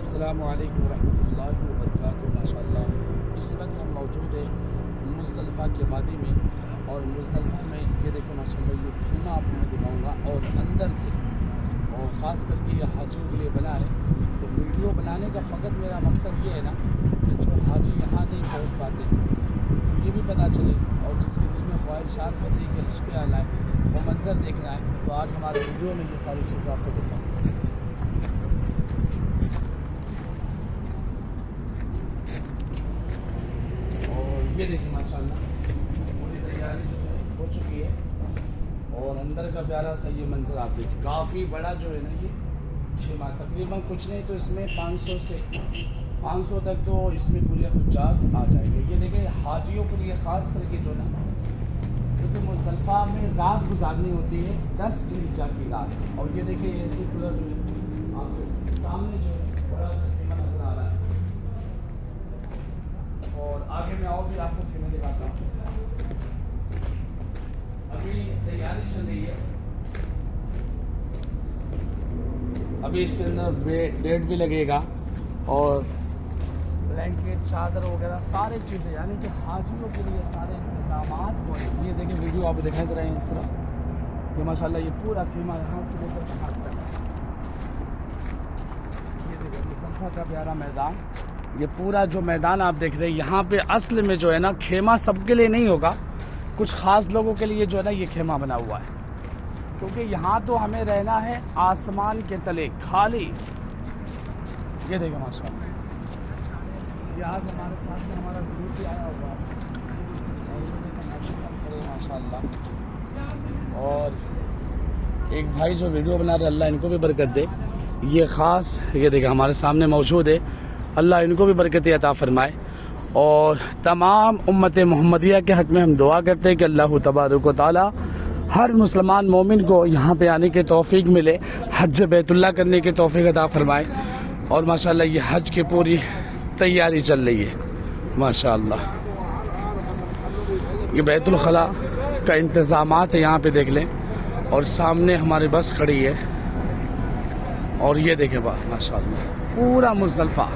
السلام علیکم ورحمۃ اللہ وبرکاتہ۔ ماشاءاللہ اس وقت ہم موجود ہیں مزدلفہ کے وادی میں، اور مزدلفہ میں یہ دیکھیں ماشاءاللہ یہ خیمہ آپ کو میں دکھاؤں گا، اور اندر سے اور خاص کر کے یہ حاجیوں کے لیے بنا ہے۔ تو ویڈیو بنانے کا فقط میرا مقصد یہ ہے نا کہ جو حاجی یہاں نہیں پہنچ پاتے ان کو یہ بھی پتہ چلے، اور جس کے دل میں خواہشات ہوتی ہے کہ حج پہ آنا ہے، وہ منظر دیکھنا ہے، تو آج ہمارے ویڈیو میں یہ ساری چیزیں آپ کو دکھاؤں گا۔ یہ دیکھیں ماشاءاللہ پوری تیاری جو ہے ہو چکی ہے، اور اندر کا پیارا سا یہ منظر آپ دیکھیں، کافی بڑا جو ہے نا یہ خیمہ، تقریباً کچھ نہیں تو اس میں 500 تک تو اس میں پورے حجاج آ جائیں گے۔ یہ دیکھیں حاجیوں کے لیے خاص کر کے جو نا کیونکہ مزدلفہ میں رات گزارنی ہوتی ہے 10 ذی الحجہ کی رات، اور یہ دیکھیں ایسی کولر جو ہے آپ کے سامنے جو ہے بڑا سا خیمہ نظر آ رہا ہے، اور آگے میں اور بھی آپ کو خیمے دکھاتا ہوں۔ ابھی تیاری چل رہی ہے، ابھی اس کے اندر بیڈ بھی لگے گا، اور بلینکٹ چادر وغیرہ سارے چیزیں، یعنی کہ حاجیوں کے لیے سارے انتظامات ہو رہے ہیں۔ یہ دیکھیں ویڈیو آپ دکھاتے رہے ہیں اس طرح، یہ ماشاءاللہ یہ پورا خیمہ یہاں سے لے کر کے ہاتھ تک، یہ دیکھیں مزدلفہ کا پیارا میدان، یہ پورا جو میدان آپ دیکھ رہے ہیں، یہاں پہ اصل میں جو ہے نا خیمہ سب کے لیے نہیں ہوگا، کچھ خاص لوگوں کے لیے جو ہے نا یہ خیمہ بنا ہوا ہے، کیونکہ یہاں تو ہمیں رہنا ہے آسمان کے تلے خالی۔ یہ دیکھیں ماشاءاللہ یہ آج ہمارے ساتھ میں ہمارا گروپ بھی آیا ہوا ہے، اور یہ دیکھیں ماشاءاللہ، اور ایک بھائی جو ویڈیو بنا رہے اللہ ان کو بھی برکت دے، یہ خاص یہ دیکھیں ہمارے سامنے موجود ہے، اللہ ان کو بھی برکت عطا فرمائے، اور تمام امت محمدیہ کے حق میں ہم دعا کرتے ہیں کہ اللہ تبارک و تعالی ہر مسلمان مومن کو یہاں پہ آنے کی توفیق ملے، حج بیت اللہ کرنے کی توفیق عطا فرمائے، اور ماشاءاللہ یہ حج کی پوری تیاری چل رہی ہے ماشاءاللہ۔ یہ بیت الخلاء کا انتظامات ہے، یہاں پہ دیکھ لیں، اور سامنے ہماری بس کھڑی ہے، اور یہ دیکھیں بات ماشاءاللہ پورا مزدلفہ